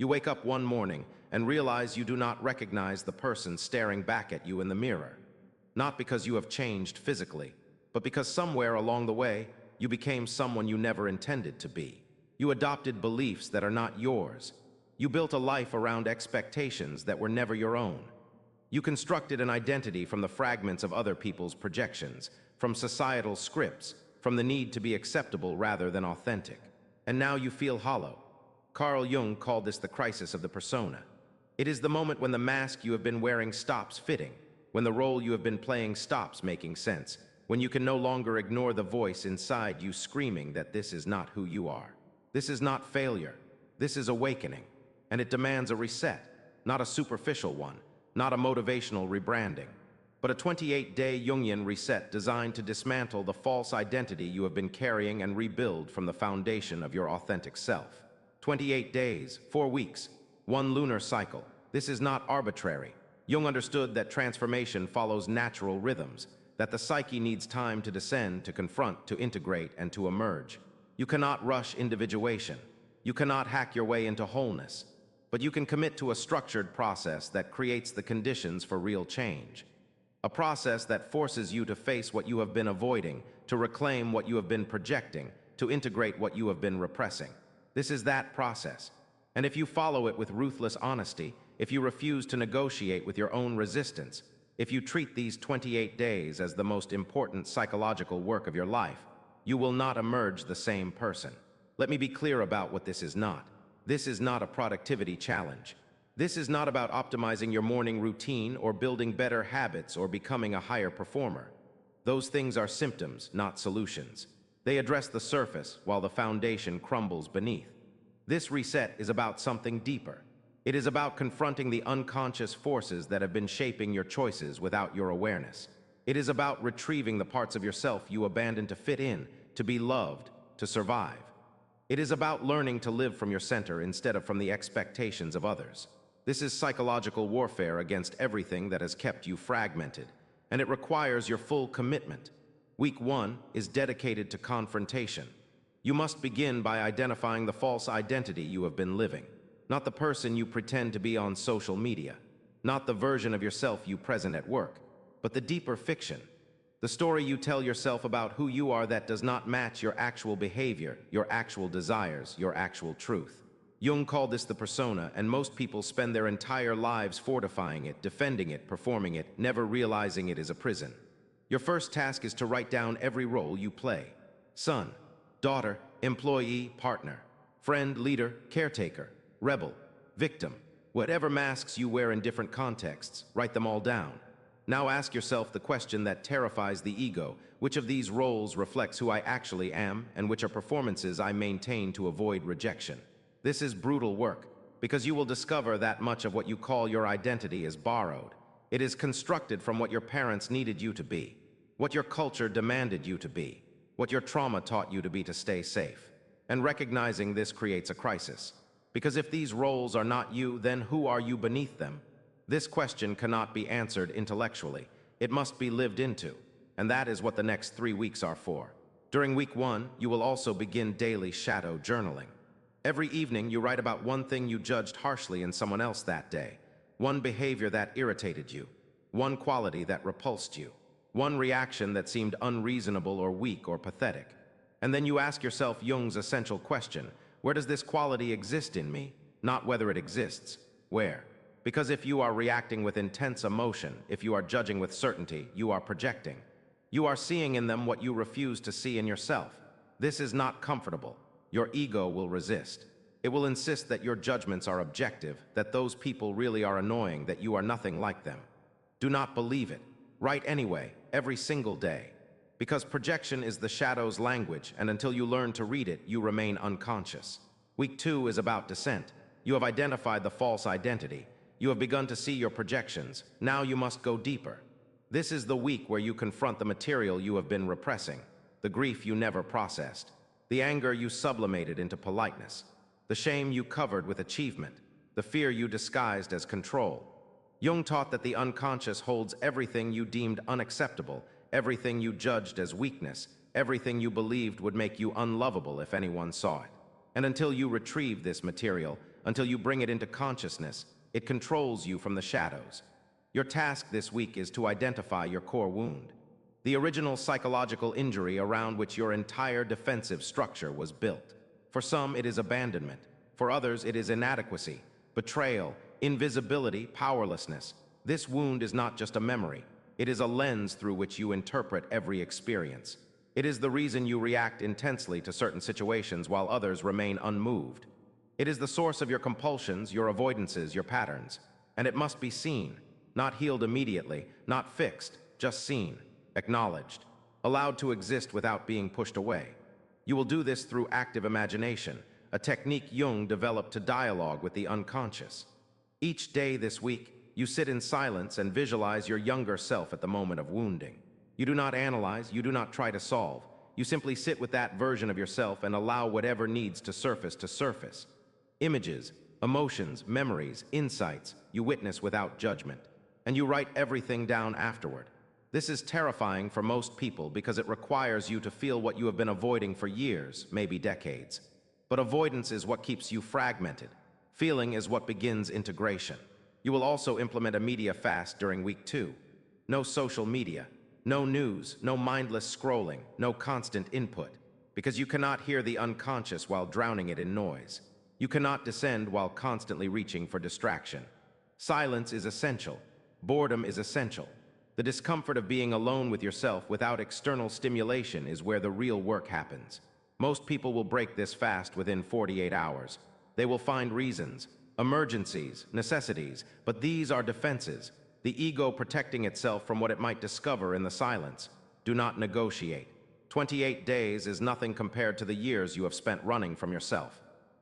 You wake up one morning and realize you do not recognize the person staring back at you in the mirror. Not because you have changed physically, but because somewhere along the way, you became someone you never intended to be. You adopted beliefs that are not yours. You built a life around expectations that were never your own. You constructed an identity from the fragments of other people's projections, from societal scripts, from the need to be acceptable rather than authentic. And now you feel hollow. Carl Jung called this the crisis of the persona. It is the moment when the mask you have been wearing stops fitting, when the role you have been playing stops making sense, when you can no longer ignore the voice inside you screaming that this is not who you are. This is not failure. This is awakening. And it demands a reset, not a superficial one, not a motivational rebranding, but a 28-day Jungian reset designed to dismantle the false identity you have been carrying and rebuild from the foundation of your authentic self. 28 days, 4 weeks, 1 lunar cycle. This is not arbitrary. Jung understood that transformation follows natural rhythms, that the psyche needs time to descend, to confront, to integrate, and to emerge. You cannot rush individuation. You cannot hack your way into wholeness, but you can commit to a structured process that creates the conditions for real change. A process that forces you to face what you have been avoiding, to reclaim what you have been projecting, to integrate what you have been repressing. This is that process. And if you follow it with ruthless honesty, if you refuse to negotiate with your own resistance, if you treat these 28 days as the most important psychological work of your life, you will not emerge the same person. Let me be clear about what this is not. This is not a productivity challenge. This is not about optimizing your morning routine or building better habits or becoming a higher performer. Those things are symptoms, not solutions. They address the surface while the foundation crumbles beneath. This reset is about something deeper. It is about confronting the unconscious forces that have been shaping your choices without your awareness. It is about retrieving the parts of yourself you abandoned to fit in, to be loved, to survive. It is about learning to live from your center instead of from the expectations of others. This is psychological warfare against everything that has kept you fragmented, and it requires your full commitment. Week 1 is dedicated to confrontation. You must begin by identifying the false identity you have been living, not the person you pretend to be on social media, not the version of yourself you present at work, but the deeper fiction, the story you tell yourself about who you are that does not match your actual behavior, your actual desires, your actual truth. Jung called this the persona, and most people spend their entire lives fortifying it, defending it, performing it, never realizing it is a prison. Your first task is to write down every role you play. Son, daughter, employee, partner, friend, leader, caretaker, rebel, victim. Whatever masks you wear in different contexts, write them all down. Now ask yourself the question that terrifies the ego: which of these roles reflects who I actually am, and which are performances I maintain to avoid rejection? This is brutal work, because you will discover that much of what you call your identity is borrowed. It is constructed from what your parents needed you to be, what your culture demanded you to be, what your trauma taught you to be to stay safe. And recognizing this creates a crisis. Because if these roles are not you, then who are you beneath them? This question cannot be answered intellectually. It must be lived into. And that is what the next 3 weeks are for. During week 1, you will also begin daily shadow journaling. Every evening, you write about one thing you judged harshly in someone else that day, one behavior that irritated you, one quality that repulsed you, one reaction that seemed unreasonable or weak or pathetic. And then you ask yourself Jung's essential question: where does this quality exist in me? Not whether it exists, where? Because if you are reacting with intense emotion, if you are judging with certainty, you are projecting. You are seeing in them what you refuse to see in yourself. This is not comfortable. Your ego will resist. It will insist that your judgments are objective, that those people really are annoying, that you are nothing like them. Do not believe it. Write anyway, every single day. Because projection is the shadow's language, and until you learn to read it, you remain unconscious. Week 2 is about descent. You have identified the false identity. You have begun to see your projections. Now you must go deeper. This is the week where you confront the material you have been repressing, the grief you never processed, the anger you sublimated into politeness, the shame you covered with achievement, the fear you disguised as control. Jung taught that the unconscious holds everything you deemed unacceptable, everything you judged as weakness, everything you believed would make you unlovable if anyone saw it. And until you retrieve this material, until you bring it into consciousness. It controls you from the shadows. Your task this week is to identify your core wound, the original psychological injury around which your entire defensive structure was built. For some, it is abandonment. For others, it is inadequacy, betrayal, invisibility, powerlessness. This wound is not just a memory. It is a lens through which you interpret every experience. It is the reason you react intensely to certain situations while others remain unmoved. It is the source of your compulsions, your avoidances, your patterns. And it must be seen, not healed immediately, not fixed, just seen, acknowledged, allowed to exist without being pushed away. You will do this through active imagination, a technique Jung developed to dialogue with the unconscious. Each day this week, you sit in silence and visualize your younger self at the moment of wounding. You do not analyze, you do not try to solve. You simply sit with that version of yourself and allow whatever needs to surface. Images, emotions, memories, insights, you witness without judgment. And you write everything down afterward. This is terrifying for most people because it requires you to feel what you have been avoiding for years, maybe decades. But avoidance is what keeps you fragmented. Feeling is what begins integration. You will also implement a media fast during week 2. No social media, no news, no mindless scrolling, no constant input. Because you cannot hear the unconscious while drowning it in noise. You cannot descend while constantly reaching for distraction. Silence is essential. Boredom is essential. The discomfort of being alone with yourself without external stimulation is where the real work happens. Most people will break this fast within 48 hours. They will find reasons, emergencies, necessities, but these are defenses, the ego protecting itself from what it might discover in the silence. Do not negotiate. 28 days is nothing compared to the years you have spent running from yourself.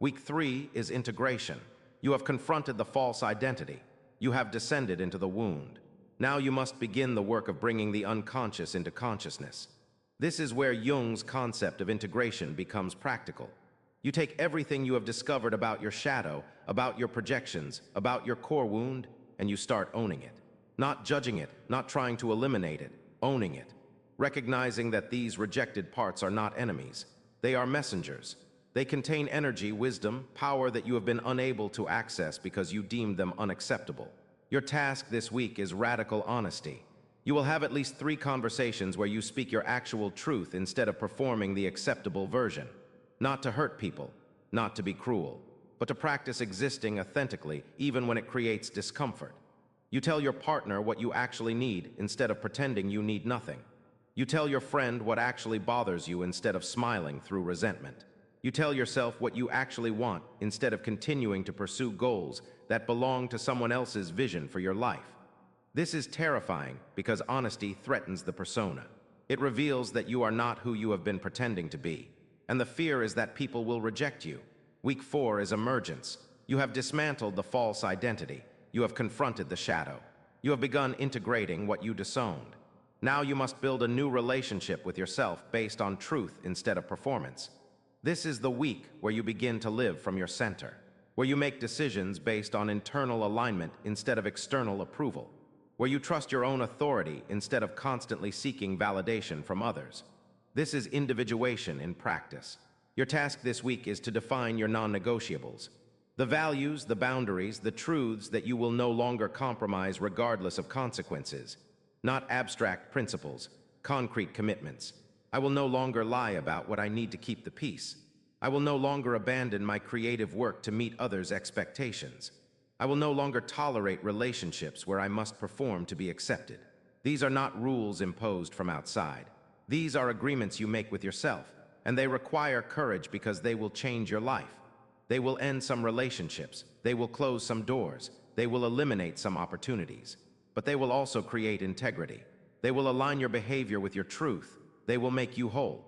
Week 3 is integration. You have confronted the false identity. You have descended into the wound. Now you must begin the work of bringing the unconscious into consciousness. This is where Jung's concept of integration becomes practical. You take everything you have discovered about your shadow, about your projections, about your core wound, and you start owning it. Not judging it, not trying to eliminate it, owning it. Recognizing that these rejected parts are not enemies. They are messengers. They contain energy, wisdom, power that you have been unable to access because you deemed them unacceptable. Your task this week is radical honesty. You will have at least 3 conversations where you speak your actual truth instead of performing the acceptable version. Not to hurt people, not to be cruel, but to practice existing authentically even when it creates discomfort. You tell your partner what you actually need instead of pretending you need nothing. You tell your friend what actually bothers you instead of smiling through resentment. You tell yourself what you actually want instead of continuing to pursue goals that belong to someone else's vision for your life. This is terrifying because honesty threatens the persona. It reveals that you are not who you have been pretending to be. And the fear is that people will reject you. Week 4 is emergence. You have dismantled the false identity. You have confronted the shadow. You have begun integrating what you disowned. Now you must build a new relationship with yourself based on truth instead of performance. This is the week where you begin to live from your center, where you make decisions based on internal alignment instead of external approval, where you trust your own authority instead of constantly seeking validation from others. This is individuation in practice. Your task this week is to define your non-negotiables, the values, the boundaries, the truths that you will no longer compromise regardless of consequences, not abstract principles, concrete commitments. I will no longer lie about what I need to keep the peace. I will no longer abandon my creative work to meet others' expectations. I will no longer tolerate relationships where I must perform to be accepted. These are not rules imposed from outside. These are agreements you make with yourself, and they require courage because they will change your life. They will end some relationships. They will close some doors. They will eliminate some opportunities. But they will also create integrity. They will align your behavior with your truth. They will make you whole.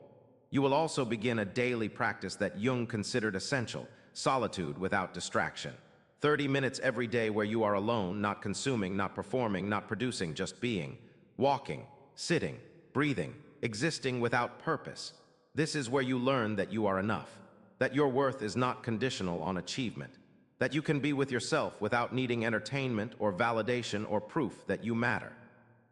You will also begin a daily practice that Jung considered essential, solitude without distraction. 30 minutes every day where you are alone, not consuming, not performing, not producing, just being, walking, sitting, breathing, existing without purpose. This is where you learn that you are enough, that your worth is not conditional on achievement, that you can be with yourself without needing entertainment or validation or proof that you matter.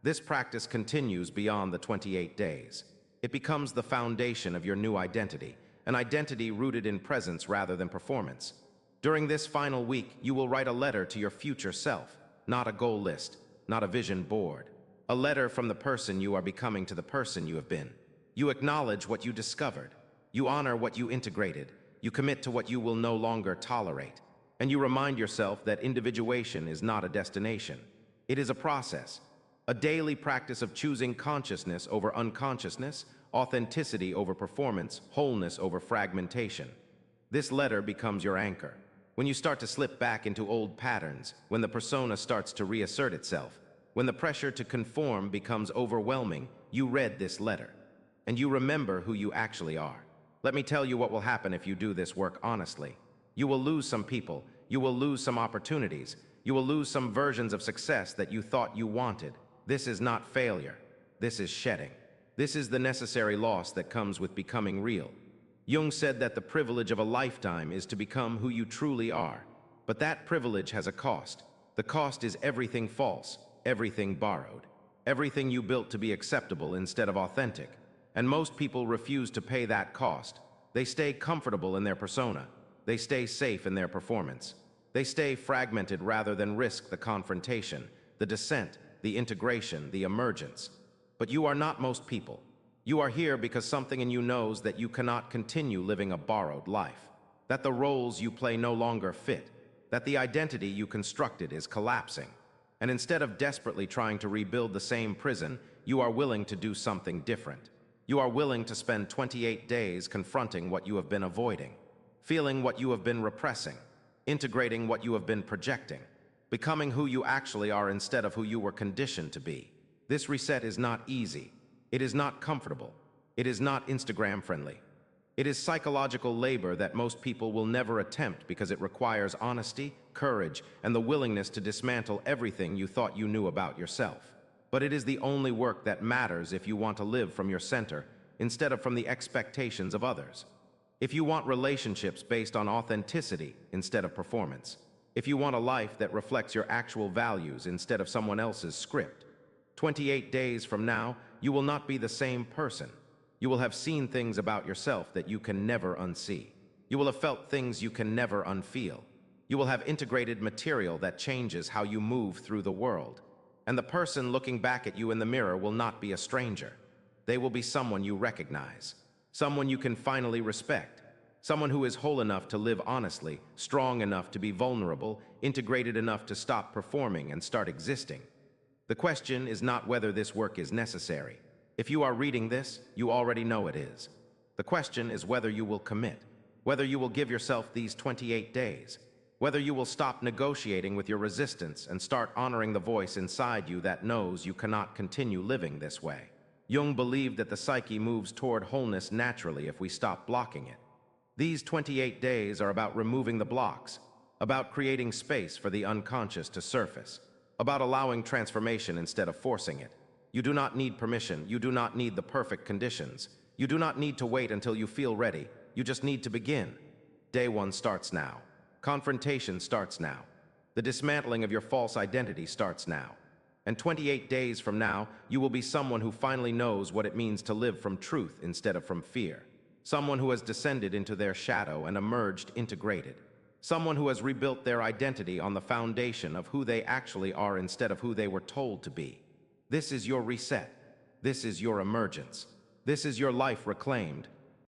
This practice continues beyond the 28 days. It becomes the foundation of your new identity, an identity rooted in presence rather than performance. During this final week, you will write a letter to your future self, not a goal list, not a vision board. A letter from the person you are becoming to the person you have been. You acknowledge what you discovered. You honor what you integrated. You commit to what you will no longer tolerate. And you remind yourself that individuation is not a destination. It is a process, a daily practice of choosing consciousness over unconsciousness, authenticity over performance, wholeness over fragmentation. This letter becomes your anchor. When you start to slip back into old patterns, when the persona starts to reassert itself, when the pressure to conform becomes overwhelming, you read this letter, and you remember who you actually are. Let me tell you what will happen if you do this work honestly. You will lose some people, you will lose some opportunities, you will lose some versions of success that you thought you wanted. This is not failure. This is shedding. This is the necessary loss that comes with becoming real. Jung said that the privilege of a lifetime is to become who you truly are. But that privilege has a cost. The cost is everything false, everything borrowed, everything you built to be acceptable instead of authentic. And most people refuse to pay that cost. They stay comfortable in their persona. They stay safe in their performance. They stay fragmented rather than risk the confrontation, the descent, the integration, the emergence. But you are not most people. You are here because something in you knows that you cannot continue living a borrowed life, that the roles you play no longer fit, that the identity you constructed is collapsing. And instead of desperately trying to rebuild the same prison, you are willing to do something different. You are willing to spend 28 days confronting what you have been avoiding, feeling what you have been repressing, integrating what you have been projecting, becoming who you actually are instead of who you were conditioned to be. This reset is not easy. It is not comfortable. It is not Instagram friendly. It is psychological labor that most people will never attempt because it requires honesty, courage, and the willingness to dismantle everything you thought you knew about yourself. But it is the only work that matters if you want to live from your center instead of from the expectations of others. If you want relationships based on authenticity instead of performance. If you want a life that reflects your actual values instead of someone else's script. 28 days from now, you will not be the same person. You will have seen things about yourself that you can never unsee. You will have felt things you can never unfeel. You will have integrated material that changes how you move through the world. And the person looking back at you in the mirror will not be a stranger. They will be someone you recognize, someone you can finally respect, someone who is whole enough to live honestly, strong enough to be vulnerable, integrated enough to stop performing and start existing. The question is not whether this work is necessary. If you are reading this, you already know it is. The question is whether you will commit, whether you will give yourself these 28 days, whether you will stop negotiating with your resistance and start honoring the voice inside you that knows you cannot continue living this way. Jung believed that the psyche moves toward wholeness naturally if we stop blocking it. These 28 days are about removing the blocks, about creating space for the unconscious to surface, about allowing transformation instead of forcing it. You do not need permission. You do not need the perfect conditions. You do not need to wait until you feel ready. You just need to begin. Day one starts now. Confrontation starts now. The dismantling of your false identity starts now. And 28 days from now, you will be someone who finally knows what it means to live from truth instead of from fear. Someone who has descended into their shadow and emerged integrated. Someone who has rebuilt their identity on the foundation of who they actually are instead of who they were told to be. This is your reset. This is your emergence. This is your life reclaimed,